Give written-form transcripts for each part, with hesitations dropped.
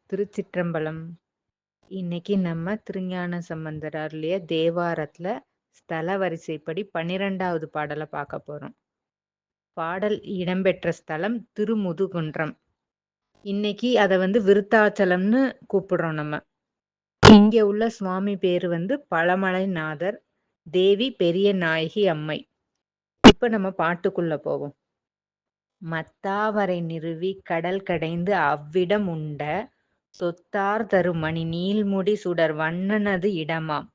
திருச்சிற்றம்பலம். இன்னைக்கு நம்ம திருஞான சம்பந்தர் அருளிய தேவாரத்துல ஸ்தல வரிசைப்படி 12வது பாடலை பார்க்க போறோம். பாடல் இடம்பெற்ற ஸ்தலம் திருமுதுகுன்றம். இன்னைக்கு அதை விருத்தாச்சலம்னு கூப்பிடுறோம் நம்ம. இங்க உள்ள சுவாமி பேரு பழமலைநாதர், தேவி பெரிய நாயகி அம்மை. இப்ப நம்ம பாட்டுக்குள்ள போவோம். மத்தாவரை நிறுவி கடல் கடைந்து அவ்விடம் உண்ட தொத்தார் தருமணி நீள்முடி சுடர் வண்ணனது இடமாம்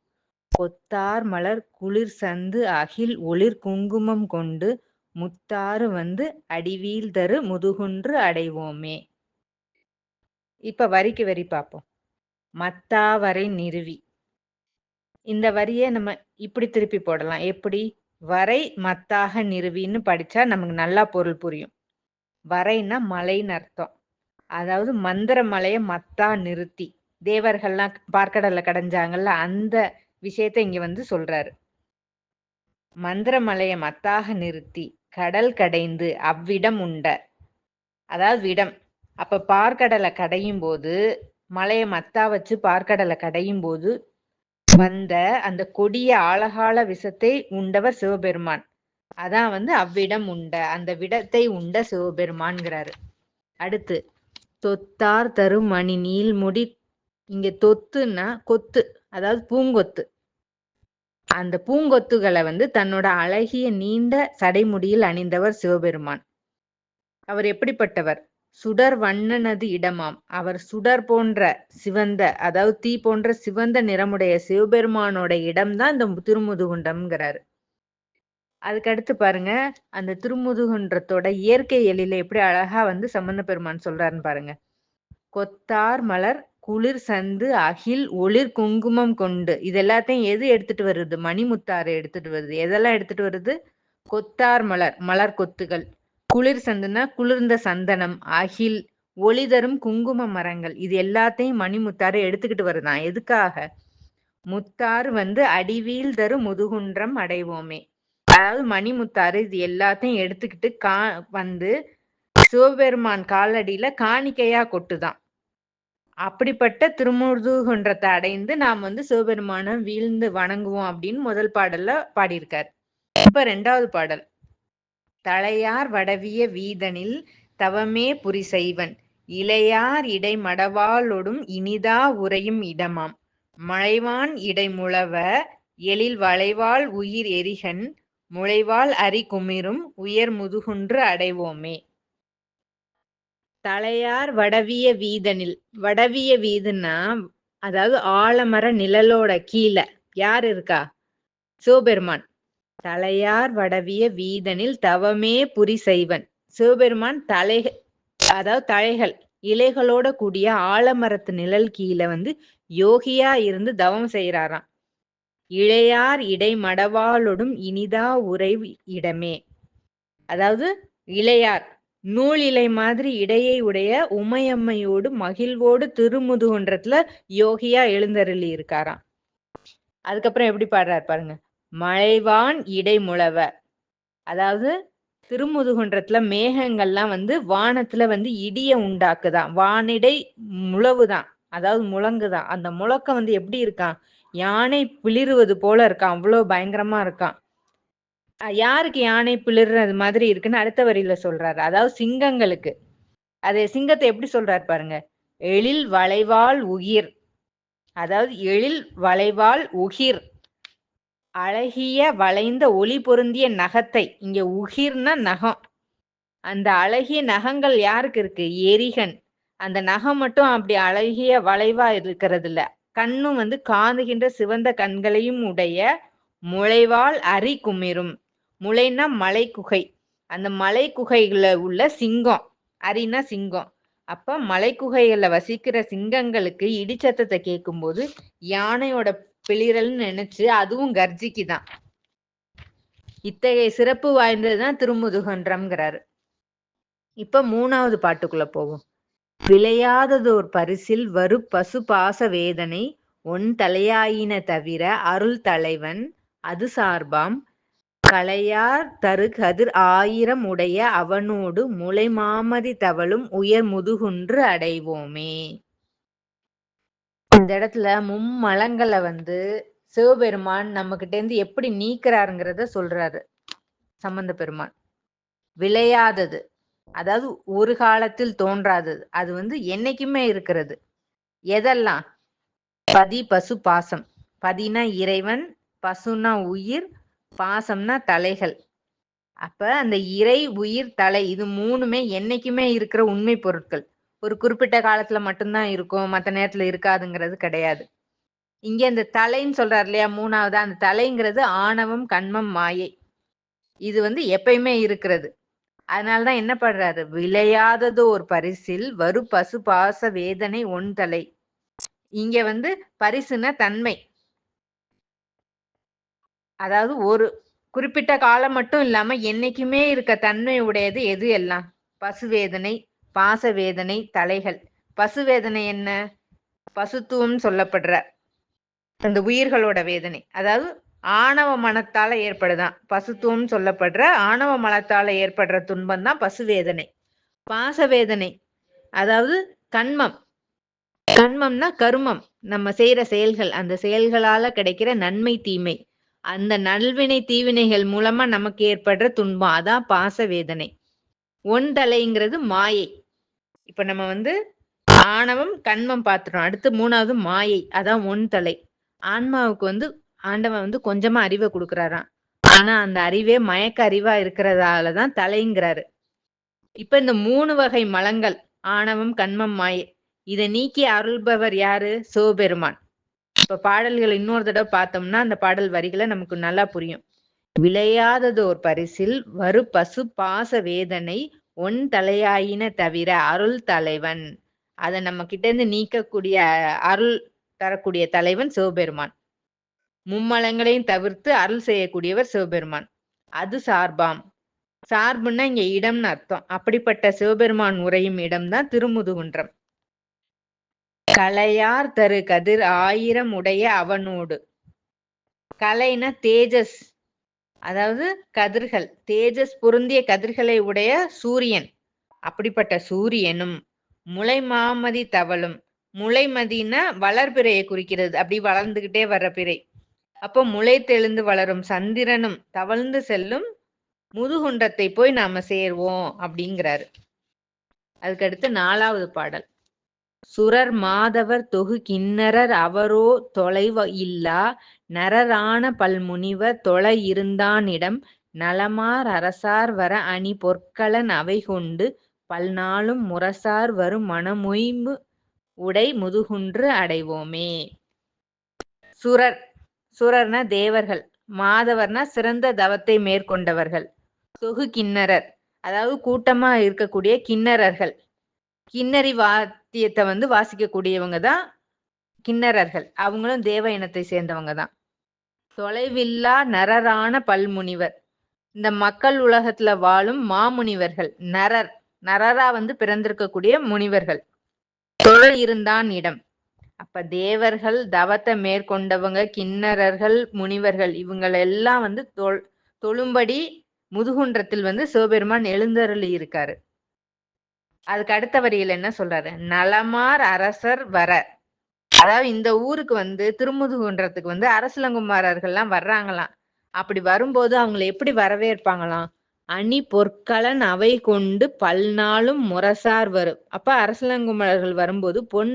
கொத்தார் மலர் குளிர் சந்து அகில் ஒளிர் குங்குமம் கொண்டு முத்தாறு அடிவீழ் தரு முதுகுன்று அடைவோமே. இப்ப வரிக்கு வரி பார்ப்போம். மத்தாவரை நிறுவி, இந்த வரியை நம்ம இப்படி திருப்பி போடலாம். எப்படி? வரை மத்தாக நிறுவின்னு படிச்சா நமக்கு நல்லா பொருள் புரியும். வரைன்னா மலைன்னு அர்த்தம். அதாவது மந்திர மலைய மத்தா நிறுத்தி தேவர்கள்லாம் பார்க்கடல்ல கடைஞ்சாங்கல்ல, அந்த விஷயத்த இங்க சொல்றாரு. மந்திர மலைய மத்தாக நிறுத்தி கடல் கடைந்து அவ்விடம் உண்ட, அதாவது விடம். அப்ப பார்க்கடலை கடையும் போது, மலைய மத்தா வச்சு பார்க்கடலை கடையும் போது வந்த அந்த கொடிய ஆழகால விஷத்தை உண்டவர் சிவபெருமான். அதான் அவ்விடம் உண்ட, அந்த விடத்தை உண்ட சிவபெருமான்கிறாரு. அடுத்து தொத்தார் தரும் மணி நீள்முடி. இங்க தொத்துன்னா கொத்து, அதாவது பூங்கொத்து. அந்த பூங்கொத்துகளை தன்னோட அழகிய நீண்ட சடைமுடியில் அணிந்தவர் சிவபெருமான். அவர் எப்படிப்பட்டவர்? சுடர் வண்ணனது இடமாம். அவர் சுடர் போன்ற சிவந்த, அதாவது தீ போன்ற சிவந்த நிறமுடைய சிவபெருமானோட இடம்தான் இந்த திருமுதுகுண்டம்ங்கிறாரு. அதுக்கடுத்து பாருங்க, அந்த திருமுதுகுன்றத்தோட இயற்கை எழில எப்படி அழகா சம்பந்த பெருமான் சொல்றாருன்னு பாருங்க. கொத்தார் மலர் குளிர் சந்து அகில் ஒளிர் குங்குமம் கொண்டு. இது எல்லாத்தையும் எது எடுத்துட்டு வருது? மணிமுத்தாறு எடுத்துட்டு வருது. எதெல்லாம் எடுத்துட்டு வருது? கொத்தார் மலர், மலர் கொத்துகள். குளிர் சந்துனா குளிர்ந்த சந்தனம். அகில் ஒளி தரும் குங்கும மரங்கள். இது எல்லாத்தையும் மணிமுத்தாறு எடுத்துக்கிட்டு வருதான். எதுக்காக? முத்தாறு அடிவீழ் தரு முதுகுன்றம் அடைவோமே. அதாவது மணிமுத்தாறு இது எல்லாத்தையும் எடுத்துக்கிட்டு சிவபெருமான் காலடியில காணிக்கையா கொட்டுதான். அப்படிப்பட்ட திருமுதுகுன்றத்தை அடைந்து நாம் சிவபெருமான வீழ்ந்து வணங்குவோம் அப்படின்னு முதல் பாடல்ல பாடியிருக்கார். இப்ப 2வது பாடல். தலையார் வடவிய வீதனில் தவமே புரி செய்வன் இளையார் இடை மடவாளொடும் இனிதா உறையும் இடமாம் மழைவான் இடை முழவ எழில் வளைவாள் உயிர் எரிகன் முளைவாள் அரி குமிரும் உயர் முதுகுன்று அடைவோமே. தலையார் வடவிய வீதனில். வடவிய வீதுன்னா அதாவது ஆலமர நிழலோட கீழே யார் இருக்கா? சிவபெருமான். தலையார் வடவிய வீதனில் தவமே புரி செய்வன். சிவபெருமான் அதாவது தலைகள் இலைகளோட கூடிய ஆலமரத்து நிழல் கீழே யோகியா இருந்து தவம் செய்யறாராம். இளையார் இடை மடவாளொடும் இனிதா உறை இடமே. அதாவது இளையார் நூல் இலை மாதிரி இடையை உடைய உமையம்மையோடு மகிழ்வோடு திருமுதுகுன்றத்துல யோகியா எழுந்தருளி இருக்காராம். அதுக்கப்புறம் எப்படி பாடுறாரு பாருங்க. மழைவான் இடை முழவ, அதாவது திருமுதுகுன்றத்துல மேகங்கள்லாம் வானத்துல இடிய உண்டாக்குதான். வானிடை முழவுதான், அதாவது முழங்குதான். அந்த முழக்கம் எப்படி இருக்கான்? யானை பிளிறுவது போல இருக்கான். அவ்வளவு பயங்கரமா இருக்கான். யாருக்கு யானை பிளிர்றது மாதிரி இருக்குன்னு அடுத்த வரியில சொல்றாரு. அதாவது சிங்கங்களுக்கு. அது சிங்கத்தை எப்படி சொல்றாரு பாருங்க. எழில் வளைவாள் உயிர், அதாவது எழில் வளைவாள் உகிர், அழகிய வளைந்த ஒளி பொருந்திய நகத்தை. இங்க உகிர்னா நகம். அந்த அழகிய நகங்கள் யாருக்கு இருக்கு? எரிகன். அந்த நகம் மட்டும் அப்படி அழகிய வளைவா இருக்கிறது இல்ல, கண்ணும் காந்துகின்ற சிவந்த கண்களையும் உடைய முளைவாள் அரி குமிரும். முளைனா மலை குகை. அந்த மலை குகைகள்ல உள்ள சிங்கம். அரினா சிங்கம். அப்ப மலை குகைகள்ல வசிக்கிற சிங்கங்களுக்கு இடிச்சத்தத்தை கேட்கும் போது யானையோட பிளிரல்னு நினைச்சு அதுவும் கர்ஜிக்குதான். இத்தகைய சிறப்பு வாய்ந்ததுதான் திருமுதுகுன்றம்ங்கிறாரு. இப்ப 3வது பாட்டுக்குள்ள போவோம். விளையாததோர் பரிசில் வரு பசு பாச வேதனை ஒன் தலையாயின தவிர அருள் தலைவன் அது சார்பாம் களையார் தரு கதிர் 1000 உடைய அவனோடு முளை மாமதி தவழும் உயர் முதுகுன்று அடைவோமே. இந்த இடத்துல மும்மலங்களை வந்து சிவபெருமான் நம்ம கிட்ட இருந்து எப்படி நீக்கிறாருங்கிறத சொல்றாரு சம்பந்த பெருமான். விளையாதது, அதாவது ஒரு காலத்தில் தோன்றாதது, அது வந்து என்னைக்குமே இருக்கிறது. எதெல்லாம்? பதி பசு பாசம். பதினா இறைவன், பசுனா உயிர், பாசம்னா தலைகள். அப்ப அந்த இறை உயிர் தலை இது மூணுமே என்னைக்குமே இருக்கிற உண்மை பொருட்கள். ஒரு குறிப்பிட்ட காலத்துல மட்டும்தான் இருக்கும், மற்ற நேரத்துல இருக்காதுங்கிறது கிடையாது. இங்க இந்த தலைன்னு சொல்றாரு இல்லையா, மூணாவது அந்த தலைங்கிறது ஆணவம் கண்மம் மாயை. இது வந்து எப்பயுமே இருக்கிறது. அதனாலதான் என்ன பண்றாரு, விளையாதது ஒரு பரிசில் வரு பசு பாச வேதனை ஒன் தலை. இங்க வந்து பரிசுன தன்மை, அதாவது ஒரு குறிப்பிட்ட காலம் மட்டும் இல்லாம என்னைக்குமே இருக்க தன்மை உடையது எது எல்லாம்? பசுவேதனை, பாச வேதனை, தலைகள். பசுவேதனை என்ன? பசுத்துவம் சொல்லப்படுற அந்த உயிர்களோட வேதனை, அதாவது ஆணவ மனத்தால ஏற்படுதான் பசுத்துவம் சொல்லப்படுற ஆணவ மனத்தால ஏற்படுற துன்பம் தான் பசுவேதனை. பாசவேதனை அதாவது கண்மம். கண்மம்னா கருமம், நம்ம செய்யற செயல்கள், அந்த செயல்களால கிடைக்கிற நன்மை தீமை, அந்த நல்வினை தீவினைகள் மூலமா நமக்கு ஏற்படுற துன்பம், அதான் பாச வேதனை. ஒன் தலைங்கிறது மாயை. இப்ப நம்ம வந்து ஆணவம் கண்மம் பார்த்துட்டோம், அடுத்து மூணாவது மாயை, அதான் ஒன் தலை. ஆன்மாவுக்கு வந்து ஆண்டவன் வந்து கொஞ்சமா அறிவை கொடுக்குறாராம், ஆனா அந்த அறிவே மயக்க அறிவா இருக்கிறதாலதான் தலைங்கிறாரு. இப்ப இந்த 3 வகை மலங்கள் ஆணவம் கண்மம் மாயை, இதை நீக்கி அருள்பவர் யாரு? சிவபெருமான். இப்ப பாடல்கள் இன்னொரு தடவை பார்த்தோம்னா அந்த பாடல் வரிகளை நமக்கு நல்லா புரியும். விளையாதது ஒரு பரிசில் வரு பசு பாச வேதனை ஒன் தலையாயின தவிர அருள் தலைவன். அதை நம்ம கிட்ட இருந்து நீக்கக்கூடிய அருள் தரக்கூடிய தலைவன் சிவபெருமான். மும்மலங்களையும் தவிர்த்து அருள் செய்யக்கூடியவர் சிவபெருமான். அது சார்பாம். சார்புன்னா இங்க இடம்னு அர்த்தம். அப்படிப்பட்ட சிவபெருமான் உரையும் இடம்தான் திருமுதுகுன்றம். கலையார் தரு கதிர் ஆயிரம் உடைய அவனோடு. கலைனா தேஜஸ், அதாவது கதிர்கள், தேஜஸ் பொருந்திய கதிர்களை உடைய சூரியன். அப்படிப்பட்ட சூரியனும் முளை மாமதி தவளும். முளைமதினா வளர்பிறையை குறிக்கிறது, அப்படி வளர்ந்துகிட்டே வர்ற பிறை. அப்போ முளை தெழுந்து வளரும் சந்திரனும் தவழ்ந்து செல்லும் முதுகுன்றத்தை போய் நாம சேர்வோம் அப்படிங்கிறாரு. அதுக்கடுத்து 4வது பாடல். சுரர் மாதவர் தொகு கிண்ணரர் அவரோ தொலைவ இல்லா நரரான பல்முனிவர் தொலை இருந்தானிடம் நலமார் அரசார் வர அணி பொற்களன் அவை கொண்டு பல்நாளும் முரசார் வரும் மனமொய்ம்பு உடை முதுகுன்று அடைவோமே. சுரர், சுரர்னா தேவர்கள், மாதவர்னா சிறந்த தவத்தை மேற்கொண்டவர்கள், தொகு கிண்ணரர் அதாவது கூட்டமா இருக்கக்கூடிய கிண்ணறர்கள், கிண்ணறி வாத்தியத்தை வந்து வாசிக்கக்கூடியவங்க தான் கிண்ணறர்கள், அவங்களும் தேவ இனத்தை சேர்ந்தவங்க தான். தொலைவில்லா நரரான பல்முனிவர், இந்த மக்கள் உலகத்துல வாழும் மாமுனிவர்கள். நரர், நரரா வந்து பிறந்திருக்கக்கூடிய முனிவர்கள். தொலை இருந்தான் இடம், அப்ப தேவர்கள் தவத்தை மேற்கொண்டவங்க கிண்ணறர்கள் முனிவர்கள் இவங்களெல்லாம் வந்து தொழும்படி முதுகுன்றத்தில் வந்து சிவபெருமான் எழுந்தருளி இருக்காரு. அதுக்கு அடுத்த வரியில் என்ன சொல்றாரு? நலமார் அரசர் வர, அதாவது இந்த ஊருக்கு வந்து திருமுதுகுன்றத்துக்கு வந்து அரசலங்குமாரர்கள்லாம் வர்றாங்களாம். அப்படி வரும்போது அவங்களை எப்படி வரவேற்பாங்களாம்? அணி பொற்களன் அவை கொண்டு பல்நாளும் முரசார் வரும். அப்ப அரசலங்குமாரர்கள் வரும்போது பொன்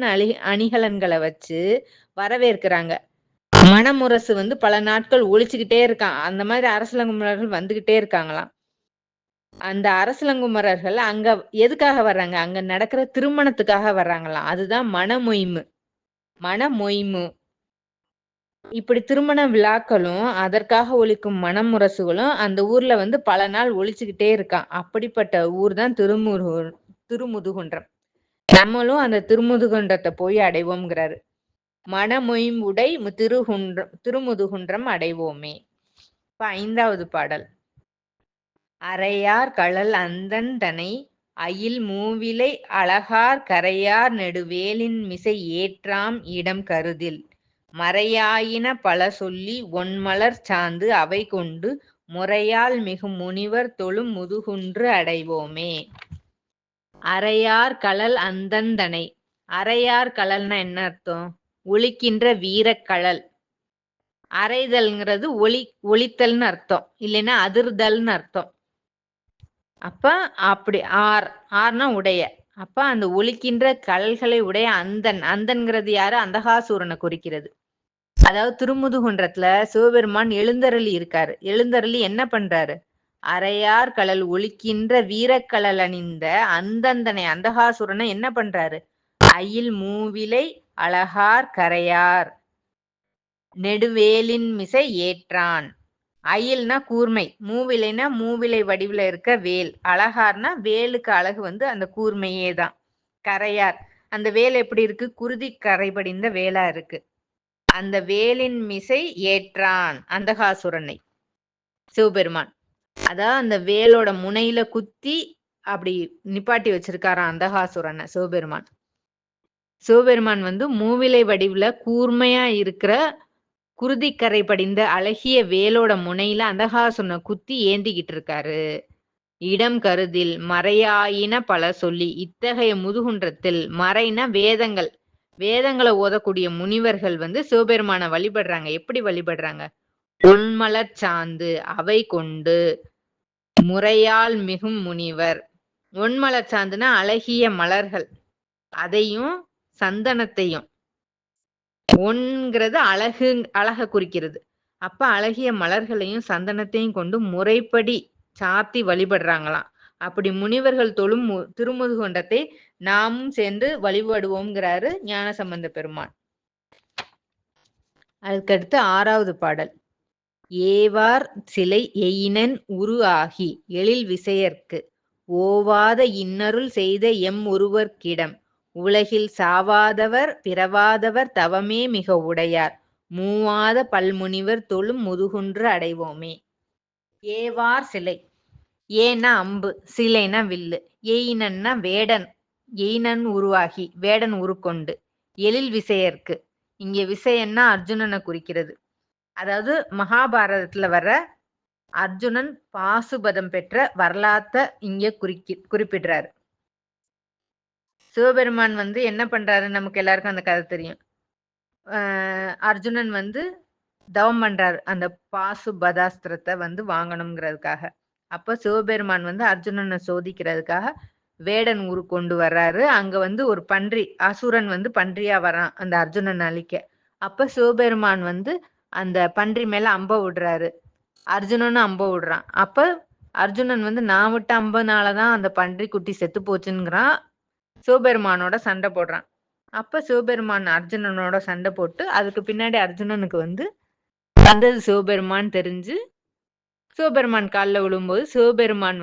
அணிகலன்களை வச்சு வரவேற்கிறாங்க. மனமுரசு வந்து பல நாட்கள் ஒழிச்சுக்கிட்டே இருக்கான், அந்த மாதிரி அரசலங்குமாரர்கள் வந்துகிட்டே இருக்காங்களாம். அந்த அரசலங்குமரர்கள் அங்க எதுக்காக வர்றாங்க? அங்க நடக்கிற திருமணத்துக்காக வர்றாங்களாம். அதுதான் மனமொய்மு. மனமொய்மு, இப்படி திருமண விழாக்களும் அதற்காக ஒழிக்கும் மனமுரசுகளும் அந்த ஊர்ல வந்து பல நாள் ஒழிச்சுக்கிட்டே இருக்கான். அப்படிப்பட்ட ஊர் தான் திருமுதுகுன்றம். நம்மளும் அந்த திருமுதுகுன்றத்தை போய் அடைவோம்ங்கிறாரு. மனமொய்ம்புடை திருமுதுகுன்றம் அடைவோமே. இப்ப 5வது பாடல். அறையார் கழல் அந்தன் தனை அயில் மூவிலை அழகார் கரையார் நெடுவேலின் மிசை ஏற்றாம் இடம் கருதில் மறையாயின பல சொல்லி ஒன்மலர் சாந்து அவை கொண்டு முறையால் மிகு முனிவர் தொழும் முதுகுன்று அடைவோமே. அறையார் கழல் அந்தன் தனை. அறையார் கழல்னா என்ன அர்த்தம்? ஒலிக்கின்ற வீரக்கழல். அறைதல்ங்கிறது ஒலித்தல்னு அர்த்தம், இல்லைன்னா அதிர்தல்னு அர்த்தம். அப்ப அப்படி ஆர்னா உடைய. அப்ப அந்த ஒலிக்கின்ற கழல்களை உடைய அந்தன்கிறது யாரு? அந்தகாசூரனை குறிக்கிறது. அதாவது திருமுதுகுன்றத்துல சிவபெருமான் எழுந்தருளி இருக்காரு. எழுந்தருளி என்ன பண்றாரு? அறையார் கடல் ஒலிக்கின்ற வீரக்கழல் அணிந்த அந்தந்தனை அந்தகாசுரனை என்ன பண்றாரு? அயில் மூவிலை அழகார் கரையார் நெடுவேலின் மிசை ஏற்றான். அயில்னா கூர்மை, மூவிலைனா மூவிலை வடிவுல இருக்க வேல், அழகார்னா வேலுக்கு அழகு அந்த கூர்மையே தான். கரையார், அந்த வேல் எப்படி இருக்கு? குருதி கரைபடிந்த வேலா இருக்கு. அந்த வேலின் மிசை ஏற்றான் அந்தகாசுரனை சிவபெருமான். அதான் அந்த வேலோட முனையில குத்தி அப்படி நிப்பாட்டி வச்சிருக்காராம் அந்தகாசுரனை சிவபெருமான். சிவபெருமான் மூவிலை வடிவுல கூர்மையா இருக்கிற குருதிக்கரை படிந்த அழகிய வேலோட முனையில அந்தகாசுரனை குத்தி ஏந்திக்கிட்டு இருக்காரு. இடம் கருதில் மறையாயின பல சொல்லி இத்தகைய முதுகுன்றத்தில், மறைனா வேதங்கள், வேதங்களை ஓதக்கூடிய முனிவர்கள் சிவபெருமான வழிபடுறாங்க. எப்படி வழிபடுறாங்க? பொன்மலர் சாந்து அவை கொண்டு முறையால் மிகும் முனிவர். ஒன்மலர் சாந்துனா அழகிய மலர்கள், அதையும் சந்தனத்தையும், ஒன்கிறது அழக குறிக்கிறது. அப்ப அழகிய மலர்களையும் சந்தனத்தையும் கொண்டு முறைப்படி சாத்தி வழிபடுறாங்களாம். அப்படி முனிவர்கள் தொழும் திருமுதுகுன்றத்தை நாமும் சேர்ந்து வழிபடுவோம்ங்கிறாரு ஞானசம்பந்த பெருமான். அதுக்கடுத்து 6வது பாடல். ஏவார் சிலை எயினன் உரு ஆகி எழில் விசையர்க்கு ஓவாத இன்னருள் செய்த எம் ஒருவர்க்கிடம் உலகில் சாவாதவர் பிறவாதவர் தவமே மிக உடையார் மூவாத பல்முனிவர் தொழும் முதுகுன்று அடைவோமே. ஏவார் சிலை, ஏன்னா அம்பு, சிலைனா வில்லு, எயினன்னா வேடன், எயினன் உருவாகி வேடன் உருக்கொண்டு, எழில் விசையர்க்கு, இங்க விசையன்னா அர்ஜுனனை குறிக்கிறது. அதாவது மகாபாரதத்துல வர அர்ஜுனன் பாசுபதம் பெற்ற வரலாற்றை இங்க குறிப்பிடுறாரு. சிவபெருமான் என்ன பண்றாரு? நமக்கு எல்லாருக்கும் அந்த கதை தெரியும். அர்ஜுனன் தவம் பண்றாரு அந்த பாசுபதாஸ்திரத்தை வாங்கணுங்கிறதுக்காக. அப்ப சிவபெருமான் அர்ஜுனனை சோதிக்கிறதுக்காக வேடன் ஊரு கொண்டு வர்றாரு. அங்க ஒரு பன்றி, அசுரன் பன்றியா வரான் அந்த அர்ஜுனன் அழிக்க. அப்ப சிவபெருமான் அந்த பன்றி மேல அம்ப விடுறாரு. அர்ஜுனனும் அம்ப விடுறான். அப்ப அர்ஜுனன் நான் விட்ட அம்பனாலதான் அந்த பன்றி குட்டி செத்து போச்சுங்கிறான். சிவபெருமானோட சண்டை போடுறான். அப்ப சிவபெருமான் அர்ஜுனனோட சண்டை போட்டு அதுக்கு பின்னாடி அர்ஜுனனுக்கு வந்தது சிவபெருமான் தெரிஞ்சு சிவபெருமான் காலில் விழும்போது சிவபெருமான்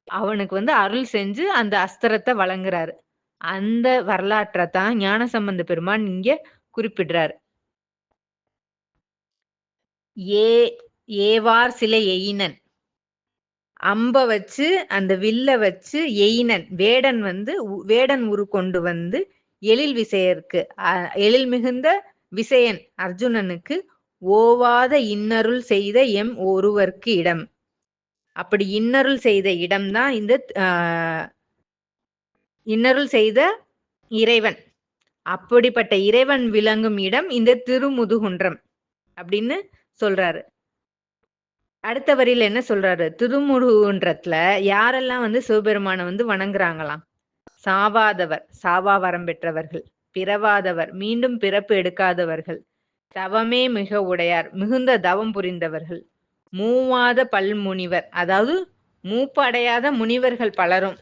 அவனுக்கு அருள் செஞ்சு அந்த அஸ்திரத்தை வழங்குறாரு. அந்த வரலாற்றை தான் ஞானசம்பந்த பெருமான் இங்க குறிப்பிடுறாரு. ஏவார் சிலை எயினன், அம்ப வச்சு அந்த வில்ல வச்சு எயினன் வேடன் வேடன் உரு கொண்டு எழில் விசையருக்கு, எழில் மிகுந்த விசயன் அர்ஜுனனுக்கு ஓவாத இன்னருள் செய்த எம் ஒருவர்க்கு இடம். அப்படி இன்னருள் செய்த இடம்தான் இந்த இன்னருள் செய்த இறைவன். அப்படிப்பட்ட இறைவன் விளங்கும் இடம் இந்த திருமுதுகுன்றம் அப்படின்னு சொல்றாரு. அடுத்த வரியில என்ன சொல்றாரு? திருமுதுகுன்றத்துல யாரெல்லாம் சிவபெருமான வணங்குறாங்களாம்? சாவாதவர், சாவா வரம் பெற்றவர்கள், பிறவாதவர், மீண்டும் பிறப்பு எடுக்காதவர்கள், தவமே மிக உடையார், மிகுந்த தவம் புரிந்தவர்கள், மூவாத பல்முனிவர், அதாவது மூப்படையாத முனிவர்கள் பலரும்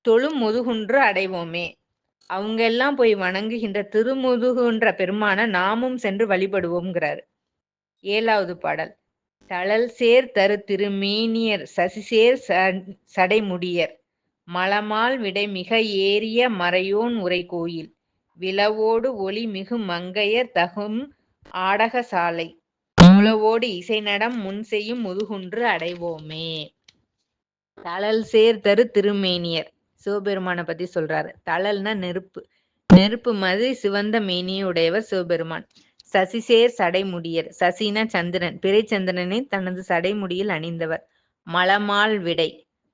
தொழும் முதுகுன்று அடைவோமே. அவங்க எல்லாம் போய் வணங்குகின்ற திருமுதுகுன்ற பெருமான நாமும் சென்று வழிபடுவோம்ங்கிறாரு. 7வது பாடல். தழல் சேர் தரு திருமேனியர் சசிசேர் சடைமுடியர் மலமால் விடை மிக ஏறிய மறையோன் உரை கோயில் விளவோடு ஒளி மிகு மங்கையர் தகும் ஆடக சாலை முளவோடு இசை நடம் முன் செய்யும் முதுகுன்று அடைவோமே. தழல் சேர் தரு திருமேனியர், சிவபெருமானை பத்தி சொல்றாரு. தழல்னா நெருப்பு, நெருப்பு மாதிரி சிவந்த மேனியை உடையவர் சிவபெருமான். சசிசேர் சடைமுடியர், சசினா சந்திரன், பிறை சந்திரனை தனது சடைமுடியில் அணிந்தவர். மலமால் விடை,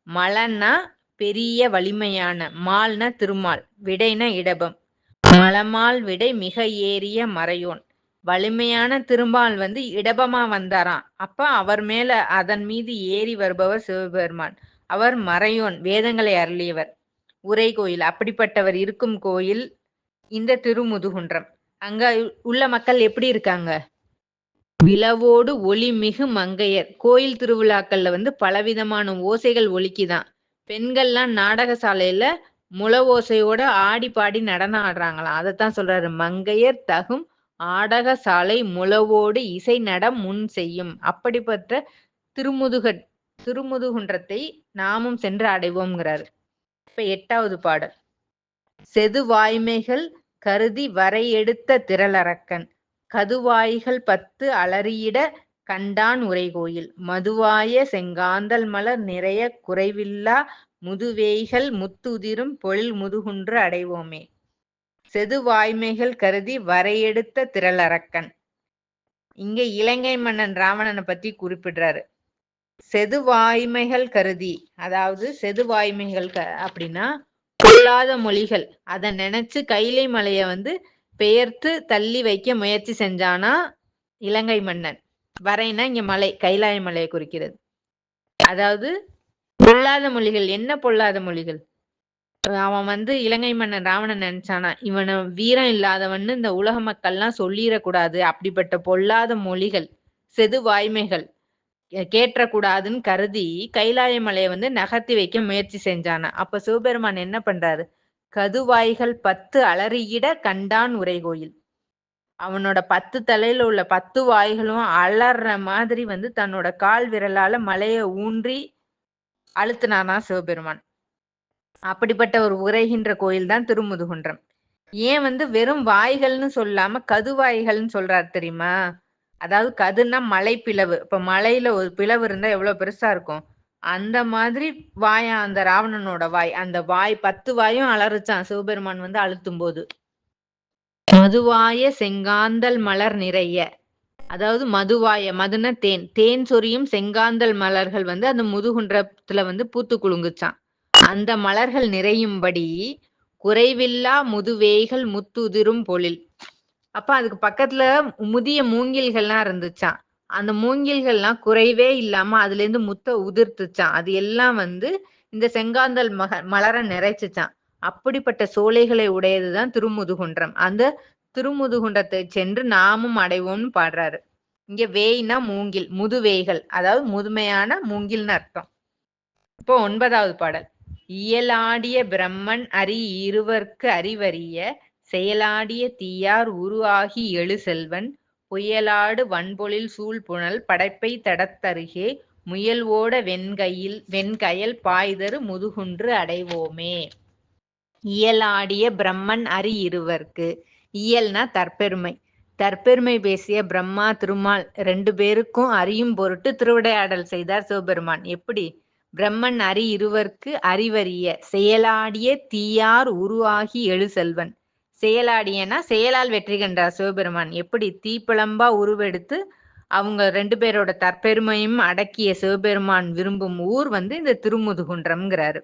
மலன்னா பெரிய வலிமையான, மால்னா திருமால், விடைனா இடபம். மலமால் விடை மிக ஏறிய மறையோன். வலிமையான திருமால் இடபமா வந்தாராம். அப்ப அவர் மேல அதன் மீது ஏறி வருபவர் சிவபெருமான். அவர் மறையோன், வேதங்களை அருளியவர், உரை கோயில். அப்படிப்பட்டவர் இருக்கும் கோயில் இந்த திருமுதுகுன்றம். அங்க உள்ள மக்கள் எப்படி இருக்காங்க? விழவோடு ஒளிமிகு மங்கையர். கோயில் திருவிழாக்கள்ல பலவிதமான ஓசைகள் ஒலிக்குதான். பெண்கள்லாம் நாடக சாலையில முழ ஓசையோட ஆடி பாடி நடனம் ஆடுறாங்களாம். அதைத்தான் சொல்றாரு, மங்கையர் தகும் ஆடக சாலை முழவோடு இசை நடம் முன் செய்யும். அப்படிப்பட்ட திருமுதுகுன்றத்தை நாமும் சென்று அடைவோம்ங்கிறாரு. இப்ப 8வது பாடல். செதுவாய்மைகள் கருதி வரை எடுத்த திரளரக்கன், கதுவாய்கள் 10 அலறியிட கண்டான் உரைகோயில், மதுவாய செங்காந்தல் மலர் நிறைய குறைவில்லா முதுவேய்கள் முத்துதிரும் பொழில் முதுகுன்று அடைவோமே. செதுவாய்மைகள் கருதி வரையெடுத்த திரளரக்கன். இங்க இலங்கை மன்னன் ராவணனை பத்தி குறிப்பிடுறாரு. செதுவாய்மைகள் கருதி, அதாவது செதுவாய்மைகள் அப்படின்னா பொல்லாத மொழிகள். அதை நினைச்சு கைலை மலைய பெயர்த்து தள்ளி வைக்க முயற்சி செஞ்சானா இலங்கை மன்னன். வரைனா இங்க மலை, கைலாய மலையை குறிக்கிறது. அதாவது பொல்லாத மொழிகள். என்ன பொல்லாத மொழிகள்? அவன் இலங்கை மன்னன் ராவணன் நினைச்சானா, இவனை வீரம் இல்லாதவன்னு இந்த உலக மக்கள்லாம் சொல்லிடக்கூடாது. அப்படிப்பட்ட பொல்லாத மொழிகள், செது வாய்மைகள் கேட்டக்கூடாதுன்னு கருதி கைலாய மலையை நகர்த்தி வைக்க முயற்சி செஞ்சானா. அப்ப சிவபெருமான் என்ன பண்றாரு? கதுவாய்கள் 10 அலறியிட கண்டான் உரைகோயில். அவனோட 10 தலையில உள்ள 10 வாய்களும் அலற மாதிரி தன்னோட கால் விரலால மலையை ஊன்றி அழுத்தினானா சிவபெருமான். அப்படிப்பட்ட ஒரு உரைகின்ற கோயில் தான் திருமுதுகுன்றம். ஏன் வெறும் வாய்கள்னு சொல்லாம கதுவாய்கள்னு சொல்றாரு தெரியுமா? அதாவது கதுன்னா மலை பிளவு. இப்ப மலையில ஒரு பிளவு இருந்தா எவ்வளவு பெருசா இருக்கும், அந்த மாதிரி வாயா அந்த ராவணனோட வாய். அந்த வாய் 10 வாயும் அலறுச்சான் சிவபெருமான் அழுத்தும் போது. மதுவாய செங்காந்தல் மலர் நிறைய, அதாவது மதுவாய, மதுன தேன், தேன் சொரியும் செங்காந்தல் மலர்கள் அந்த முதுகுன்றத்துல பூத்து குலுங்குச்சான். அந்த மலர்கள் நிறையும்படி குறைவில்லா முதுவேய்கள் முத்துதிரும் பொழில். அப்ப அதுக்கு பக்கத்துல முதிய மூங்கில்கள்லாம் இருந்துச்சான். அந்த மூங்கில்கள்லாம் குறைவே இல்லாம அதுல இருந்து முத்த உதிர்த்துச்சான். அது எல்லாம் இந்த செங்காந்தல் மலர நிறைச்சுச்சான். அப்படிப்பட்ட சோலைகளை உடையதுதான் திருமுதுகுன்றம். அந்த திருமுதுகுன்றத்தை சென்று நாமும் அடைவோம்னு பாடுறாரு. இங்க வேய்னா மூங்கில், முதுவேய்கள் அதாவது முதுமையான மூங்கில்னு அர்த்தம். இப்போ 9வது பாடல். இயலாடிய பிரம்மன் அரி இருவர்க்கு அறிவறிய, செயலாடிய தீயார் உருவாகி எழு செல்வன், புயலாடு வன்பொழில் சூழ்புணல் படைப்பை தடத்தருகே, முயல் ஓட வெண்கயல் பாய்தரு முதுகுன்று அடைவோமே. இயலாடிய பிரம்மன் அரி இருவர்க்கு. இயல்னா தற்பெருமை. தற்பெருமை பேசிய பிரம்மா திருமால் 2 பேருக்கும் அறியும் பொருட்டு திருவிடையாடல் செய்தார் சிவபெருமான். எப்படி? பிரம்மன் அரி இருவர்க்கு அறிவறிய, செயலாடிய தீயார் உருவாகி எழு செல்வன். செயலாடியனா செயலால் வெற்றி கண்டார் சிவபெருமான். எப்படி? தீப்பிழம்பா உருவெடுத்து அவங்க 2 பேரோட தற்பெருமையும் அடக்கிய சிவபெருமான் விரும்பும் ஊர் இந்த திருமுதுகுன்றம்ங்கிறாரு.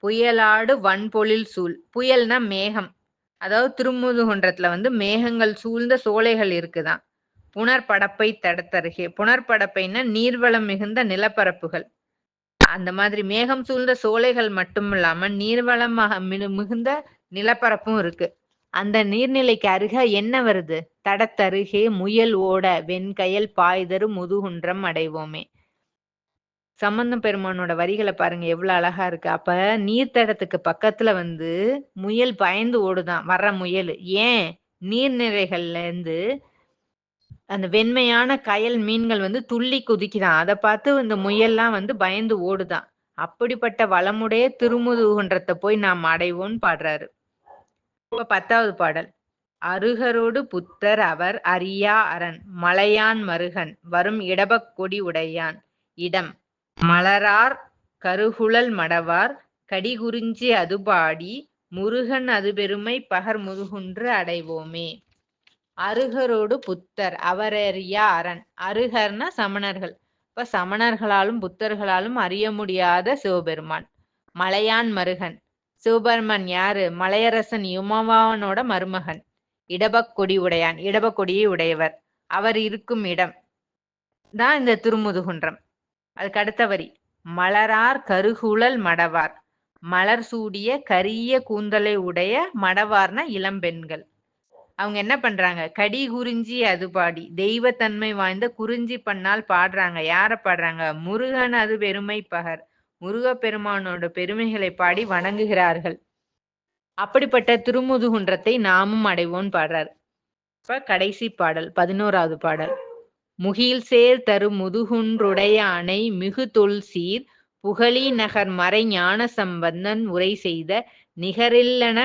புயலாடு வன்பொழில் சூழ். புயல்னா மேகம். அதாவது திருமுதுகுன்றத்துல மேகங்கள் சூழ்ந்த சோலைகள் இருக்குதான். புனர்படப்பை தடத்தருகே. புனர்படப்பைன்னா நீர்வளம் மிகுந்த நிலப்பரப்புகள். அந்த மாதிரி மேகம் சூழ்ந்த சோலைகள் மட்டும் இல்லாம நீர்வளம் மிகுந்த நிலப்பரப்பும் இருக்கு. அந்த நீர்நிலைக்கு அருக என்ன வருது? தடத்தருகே முயல் ஓட வெண்கயல் பாய்தரு முதுகுன்றம் அடைவோமே. சம்பந்த பெருமானோட வரிகளை பாருங்க, எவ்வளவு அழகா இருக்கு. அப்ப நீர்த்தடத்துக்கு பக்கத்துல முயல் பயந்து ஓடுதான், வர்ற முயல். ஏன்? நீர்நிலைகள்ல இருந்து அந்த வெண்மையான கயல் மீன்கள் துள்ளி குதிக்குதான். அதை பார்த்து இந்த முயல்லாம் பயந்து ஓடுதான். அப்படிப்பட்ட வளமுடைய திருமுதுகுன்றத்தை போய் நாம் அடைவோம்னு பாடுறாரு. இப்ப 10வது பாடல். அருகரோடு புத்தர் அவர் அறியா அரண், மலையான் மருகன் வரும் இடபக் கொடி உடையான், இடம் மலரார் கருகுழல் மடவார் கடிகுறிஞ்சி அதுபாடி, முருகன் அது பெருமை பகர் முதுகுன்று அடைவோமே. அருகரோடு புத்தர் அவரறியா அரண். அருகர்னா சமணர்கள். இப்ப சமணர்களாலும் புத்தர்களாலும் அறிய முடியாத சிவபெருமான். மலையான் மருகன், சிவபெருமான் யாரு? மலையரசன் இமவானோட மருமகன். இடபக்கொடி உடையான், இடபக்கொடியை உடையவர். அவர் இருக்கும் இடம் தான் இந்த திருமுதுகுன்றம். அதுக்கு அடுத்த வரி, மலரார் கருகுழல் மடவார். மலர் சூடிய கரிய கூந்தலை உடைய மடவார்னா இளம்பெண்கள். அவங்க என்ன பண்றாங்க? கடி குறிஞ்சி அது பாடி தெய்வத்தன்மை வாய்ந்த குறிஞ்சி பண்ணால் பாடுறாங்க. யார பாடுறாங்க? முருகன் அது பெருமை பகர். முருகப்பெருமானோட பெருமைகளை பாடி வணங்குகிறார்கள். அப்படிப்பட்ட திருமுதுகுன்றத்தை நாமும் அடைவோம் பாடுறார். இப்ப கடைசி பாடல், 11வது பாடல். முகில் சேர் தரு முதுகுன்றுடையானை மிகு தொல் சீர் புகழி நகர் மறை ஞான சம்பந்தன் உரை செய்த நிகரில்லன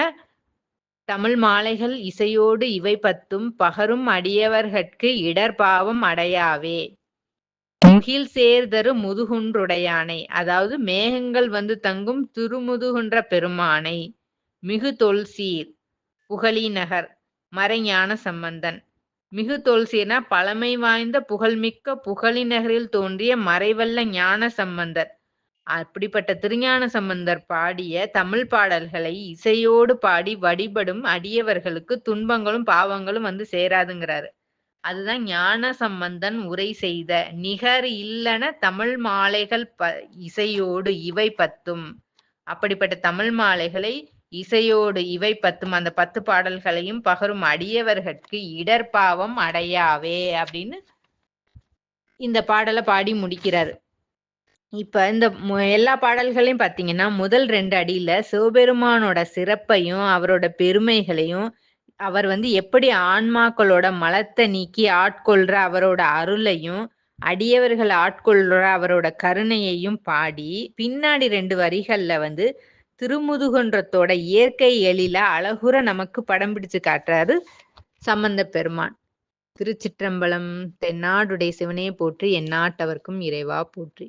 தமிழ் மாலைகள் இசையோடு இவை பத்தும் பகரும் அடியவர்கட்கு இடர்பாவம் அடையாவே. முகில் சேர்தரு முதுகுன்றுடையானை, அதாவது மேகங்கள் வந்து தங்கும் திருமுதுகுன்ற பெருமானை, மிகு தொல் சீர் புகழி நகர் மறைஞான சம்பந்தன். மிகு தொல்சீர்னா பழமை வாய்ந்த புகழ்மிக்க புகழி நகரில் தோன்றிய மறைவல்ல ஞான சம்பந்தர். அப்படிப்பட்ட திருஞான சம்பந்தர் பாடிய தமிழ் பாடல்களை இசையோடு பாடி வழிபடும் அடியவர்களுக்கு துன்பங்களும் பாவங்களும் வந்து சேராதுங்கிறாரு. அதுதான் ஞான சம்பந்தன் உரை செய்த நிகர் இல்லன தமிழ் மாலைகள் இசையோடு இவை பத்தும். அப்படிப்பட்ட தமிழ் மாலைகளை இசையோடு இவை பத்தும், அந்த 10 பாடல்களையும் பகரும் அடியவர்கட்கு இடர்பாவம் அடையாவே அப்படின்னு இந்த பாடலை பாடி முடிக்கிறாரு. இப்ப இந்த எல்லா பாடல்களையும் பாத்தீங்கன்னா முதல் 2 அடியில சிவபெருமானோட சிறப்பையும் அவரோட பெருமைகளையும், அவர் வந்து எப்படி ஆன்மாக்களோட மலத்தை நீக்கி ஆட்கொள்ற அவரோட அருளையும், அடியவர்கள் ஆட்கொள்ற அவரோட கருணையையும் பாடி, பின்னாடி 2 வரிகள்ல வந்து திருமுதுகுன்றத்தோட இயற்கை எழில அழகுற நமக்கு படம் பிடிச்சு காட்டுறாரு சம்பந்த பெருமான். திருச்சிற்றம்பலம். தென்னாடுடைய சிவனே போற்றி, எந்நாட்டவர்க்கும் இறைவா போற்றி.